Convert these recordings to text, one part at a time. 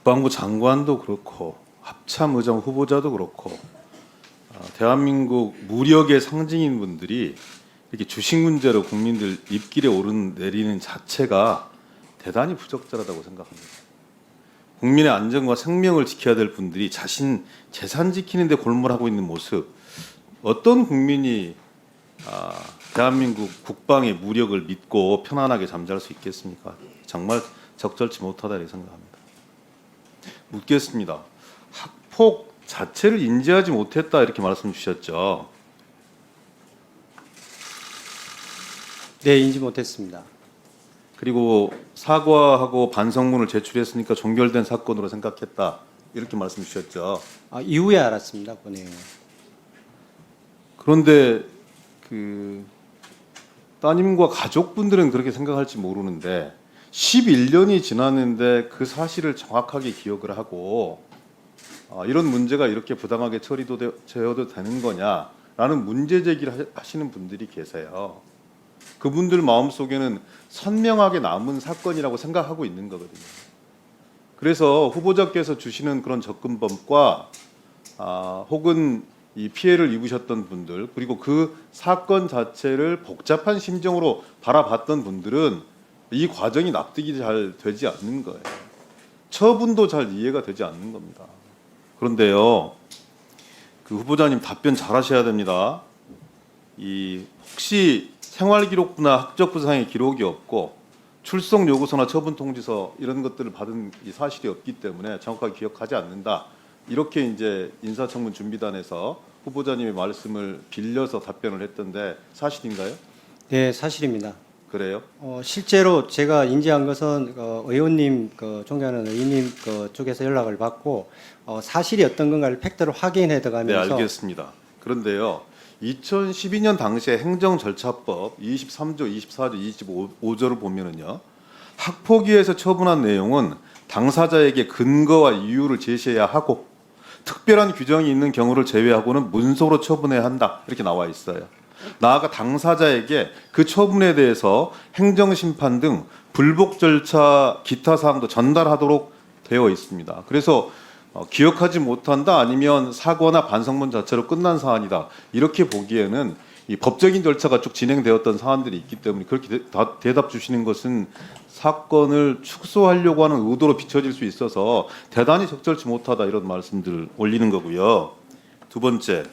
국방부 장관도 그렇고 합참의장 후보자도 그렇고 대한민국 무력의 상징인 분들이 이렇게 주식 문제로 국민들 입길에 오르내리는 자체가 대단히 부적절하다고 생각합니다. 국민의 안전과 생명을 지켜야 될 분들이 자신 재산 지키는 데 골몰하고 있는 모습, 어떤 국민이 대한민국 국방의 무력을 믿고 편안하게 잠잘 수 있겠습니까? 정말 적절치 못하다 이렇게 생각합니다. 묻겠습니다. 학폭 자체를 인지하지 못했다 이렇게 말씀 주셨죠. 네, 인지 못했습니다. 그리고 사과하고 반성문을 제출했으니까 종결된 사건으로 생각했다 이렇게 말씀 주셨죠. 이후에 알았습니다, 그 내용을. 그런데 따님과 가족분들은 그렇게 생각할지 모르는데 11년이 지났는데 그 사실을 정확하게 기억을 하고 이런 문제가 이렇게 부당하게 처리되어도 되는 거냐라는 문제 제기를 하시는 분들이 계세요. 그분들 마음속에는 선명하게 남은 사건이라고 생각하고 있는 거거든요. 그래서 후보자께서 주시는 그런 접근법과 혹은 이 피해를 입으셨던 분들 그리고 그 사건 자체를 복잡한 심정으로 바라봤던 분들은 이 과정이 납득이 잘 되지 않는 거예요. 처분도 잘 이해가 되지 않는 겁니다. 그런데요, 그 후보자님 답변 잘 하셔야 됩니다. 혹시 생활기록부나 학적부상의 기록이 없고 출석 요구서나 처분 통지서 이런 것들을 받은 이 사실이 없기 때문에 정확하게 기억하지 않는다. 이렇게 이제 인사청문 준비단에서 후보자님의 말씀을 빌려서 답변을 했던데 사실인가요? 네, 사실입니다. 그래요? 실제로 제가 인지한 것은 의원님, 존경하는 의원님 쪽에서 연락을 받고 사실이 어떤 건가를 팩트로 확인해 네, 들어가면서. 알겠습니다. 그런데요, 2012년 당시에 행정절차법 23조, 24조, 25조를 보면은요, 학폭위에서 처분한 내용은 당사자에게 근거와 이유를 제시해야 하고 특별한 규정이 있는 경우를 제외하고는 문서로 처분해야 한다 이렇게 나와 있어요. 나아가 당사자에게 그 처분에 대해서 행정심판 등 불복 절차 기타 사항도 전달하도록 되어 있습니다. 그래서 기억하지 못한다 아니면 사과나 반성문 자체로 끝난 사안이다 이렇게 보기에는 이 법적인 절차가 쭉 진행되었던 사안들이 있기 때문에 그렇게 대답 주시는 것은 사건을 축소하려고 하는 의도로 비춰질 수 있어서 대단히 적절치 못하다 이런 말씀들을 올리는 거고요. 두 번째,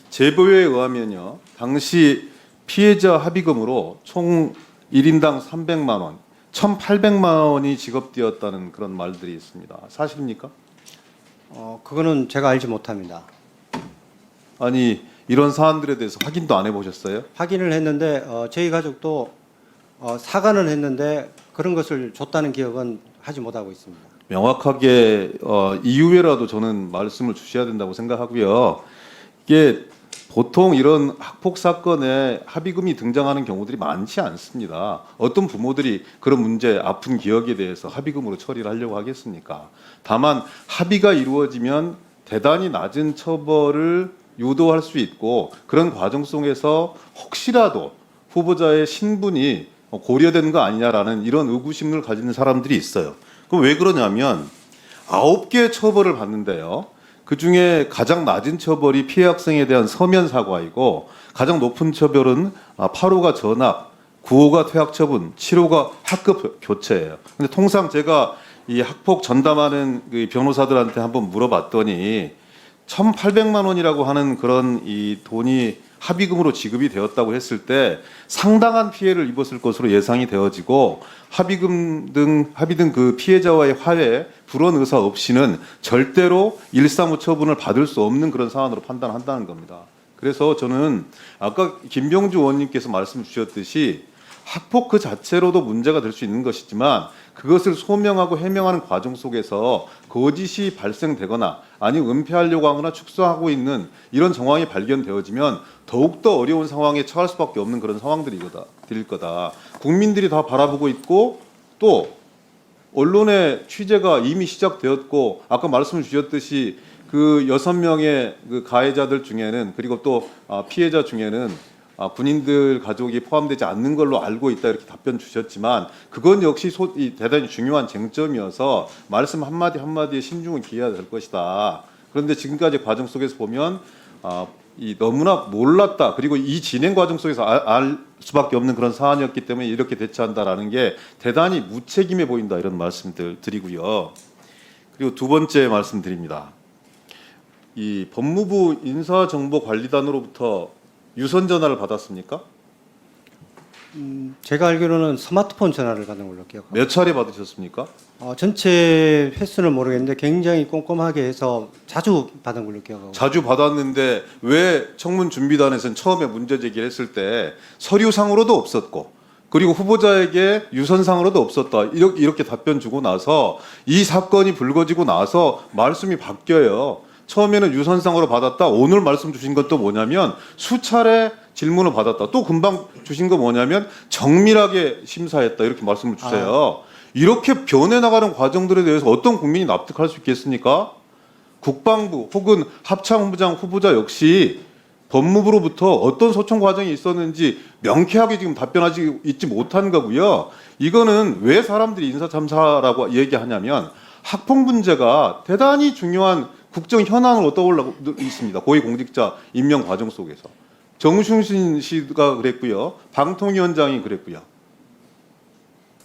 제보에 의하면요, 당시 피해자 합의금으로 총 1인당 300만 원, 1,800만 원이 지급되었다는 그런 말들이 있습니다. 사실입니까? 그거는 제가 알지 못합니다. 아니, 이런 사안들에 대해서 확인도 안 해보셨어요? 확인을 했는데 저희 가족도 사과는 했는데 그런 것을 줬다는 기억은 하지 못하고 있습니다. 명확하게 이후에라도 저는 말씀을 주셔야 된다고 생각하고요. 이게 보통 이런 학폭 사건에 합의금이 등장하는 경우들이 많지 않습니다. 어떤 부모들이 그런 문제, 아픈 기억에 대해서 합의금으로 처리를 하려고 하겠습니까? 다만 합의가 이루어지면 대단히 낮은 처벌을 유도할 수 있고 그런 과정 속에서 혹시라도 후보자의 신분이 고려되는 거 아니냐라는 이런 의구심을 가지는 사람들이 있어요. 그럼 왜 그러냐면 9개의 처벌을 받는데요. 그중에 가장 낮은 처벌이 피해 학생에 대한 서면 사과이고 가장 높은 처벌은 8호가 전학, 9호가 퇴학 처분, 7호가 학급 교체예요. 근데 통상 제가 이 학폭 전담하는 그 변호사들한테 한번 물어봤더니 1,800만 원이라고 하는 그런 이 돈이 합의금으로 지급이 되었다고 했을 때 상당한 피해를 입었을 것으로 예상이 되어지고 합의 등 그 피해자와의 화해, 불원 의사 없이는 절대로 135 처분을 받을 수 없는 그런 사안으로 판단한다는 겁니다. 그래서 저는 아까 김병주 의원님께서 말씀 주셨듯이 학폭 그 자체로도 문제가 될 수 있는 것이지만 그것을 소명하고 해명하는 과정 속에서 거짓이 발생되거나 아니면 은폐하려고 하거나 축소하고 있는 이런 정황이 발견되어지면 더욱더 어려운 상황에 처할 수밖에 없는 그런 상황들이 될 거다. 국민들이 다 바라보고 있고 또 언론의 취재가 이미 시작되었고 아까 말씀을 주셨듯이 그 6명의 그 가해자들 중에는 그리고 또 피해자 중에는 군인들 가족이 포함되지 않는 걸로 알고 있다 이렇게 답변 주셨지만 그건 역시 대단히 중요한 쟁점이어서 말씀 한마디 한마디에 신중을 기해야 될 것이다. 그런데 지금까지 과정 속에서 보면 이 너무나 몰랐다. 그리고 이 진행 과정 속에서 알 수밖에 없는 그런 사안이었기 때문에 이렇게 대처한다라는 게 대단히 무책임해 보인다 이런 말씀들 드리고요. 그리고 두 번째 말씀드립니다. 이 법무부 인사정보관리단으로부터 유선 전화를 받았습니까? 제가 알기로는 스마트폰 전화를 받은 걸로 기억합니다. 몇 차례 받으셨습니까? 전체 횟수는 모르겠는데 굉장히 꼼꼼하게 해서 자주 받은 걸로 기억하고. 자주 받았는데 왜 청문준비단에서는 처음에 문제 제기를 했을 때 서류상으로도 없었고 그리고 후보자에게 유선상으로도 없었다 이렇게 답변 주고 나서 이 사건이 불거지고 나서 말씀이 바뀌어요. 처음에는 유선상으로 받았다. 오늘 말씀 주신 것도 뭐냐면 수차례 질문을 받았다. 또 금방 주신 거 뭐냐면 정밀하게 심사했다. 이렇게 말씀을 주세요. 이렇게 변해나가는 과정들에 대해서 어떤 국민이 납득할 수 있겠습니까? 국방부 혹은 합참본부장 후보자 역시 법무부로부터 어떤 소청 과정이 있었는지 명쾌하게 지금 답변하지 있지 못한 거고요. 이거는 왜 사람들이 인사참사라고 얘기하냐면 학폭 문제가 대단히 중요한 국정 현안으로 떠올라고 있습니다. 고위공직자 임명 과정 속에서. 정순신 씨가 그랬고요. 방통위원장이 그랬고요.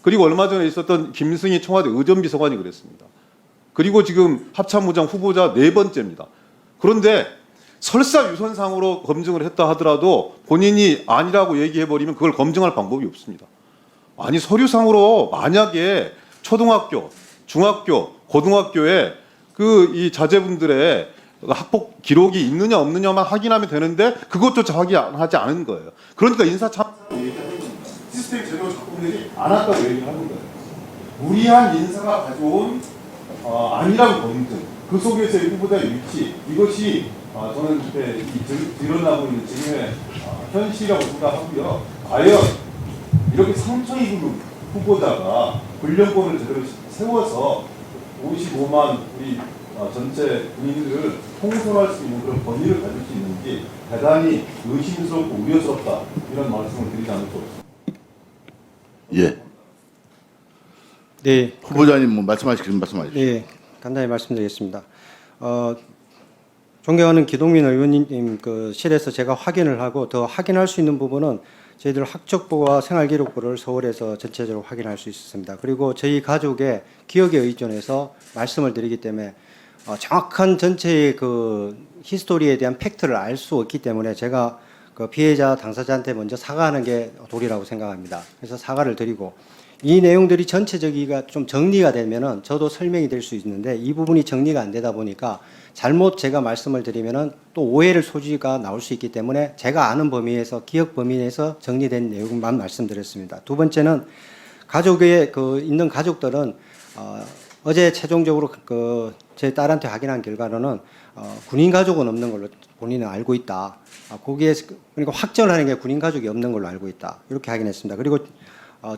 그리고 얼마 전에 있었던 김승희 청와대 의전비서관이 그랬습니다. 그리고 지금 합참부장 후보자 4번째입니다. 그런데 설사 유선상으로 검증을 했다 하더라도 본인이 아니라고 얘기해버리면 그걸 검증할 방법이 없습니다. 아니 서류상으로 만약에 초등학교, 중학교, 고등학교에 이 자제분들의 학폭 기록이 있느냐 없느냐만 확인하면 되는데 그것조차 확인하지 않은 거예요. 그러니까 인사참사라고 얘기하는 겁니다. 시스템 제대로 작동되지 않았다고 얘기하는 거예요. 무리한 인사가 가져온 아니란 검증, 그 속에서의 후보자의 위치, 이것이 저는 그때 드러나고 있는 지금의 현실이라고 생각하고요. 과연 이렇게 상처 입은 후보자가 불령권을 제대로 세워서 55만 우리 전체 국민들을 통솔할 수 있는 그런 권위를 가질 수 있는지 대단히 의심스럽고 우려스럽다 이런 말씀을 드리지 않을 수 없습니다. 예. 네. 후보자님 뭐 말씀하시면 말씀하십시오. 네, 간단히 말씀드리겠습니다. 존경하는 기동민 의원님 그 실에서 제가 확인을 하고 더 확인할 수 있는 부분은 저희들 학적부와 생활기록부를 서울에서 전체적으로 확인할 수 있었습니다. 그리고 저희 가족의 기억에 의존해서 말씀을 드리기 때문에 정확한 전체의 그 히스토리에 대한 팩트를 알 수 없기 때문에 제가 그 피해자 당사자한테 먼저 사과하는 게 도리라고 생각합니다. 그래서 사과를 드리고 이 내용들이 전체적이가 좀 정리가 되면은 저도 설명이 될 수 있는데 이 부분이 정리가 안 되다 보니까 잘못 제가 말씀을 드리면은 또 오해를 소지가 나올 수 있기 때문에 제가 아는 범위에서 기억 범위 내에서 정리된 내용만 말씀드렸습니다. 두 번째는 가족에 있는 가족들은 어제 최종적으로 제 딸한테 확인한 결과로는 군인 가족은 없는 걸로 본인은 알고 있다. 거기에 그러니까 확정하는 게 군인 가족이 없는 걸로 알고 있다. 이렇게 확인했습니다. 그리고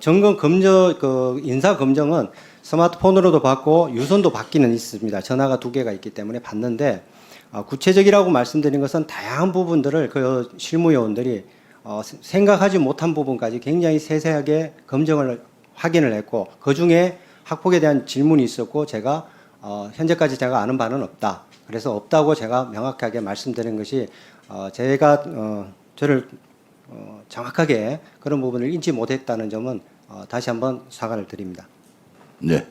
점검 검정 인사 검정은 스마트폰으로도 받고 유선도 받기는 있습니다. 전화가 2개가 있기 때문에 받는데 구체적이라고 말씀드린 것은 다양한 부분들을 그 실무요원들이 생각하지 못한 부분까지 굉장히 세세하게 검증을 확인을 했고 그 중에 학폭에 대한 질문이 있었고 제가 현재까지 제가 아는 바는 없다. 그래서 없다고 제가 명확하게 말씀드린 것이 제가 저를 정확하게 그런 부분을 인지 못했다는 점은 다시 한번 사과를 드립니다. 네.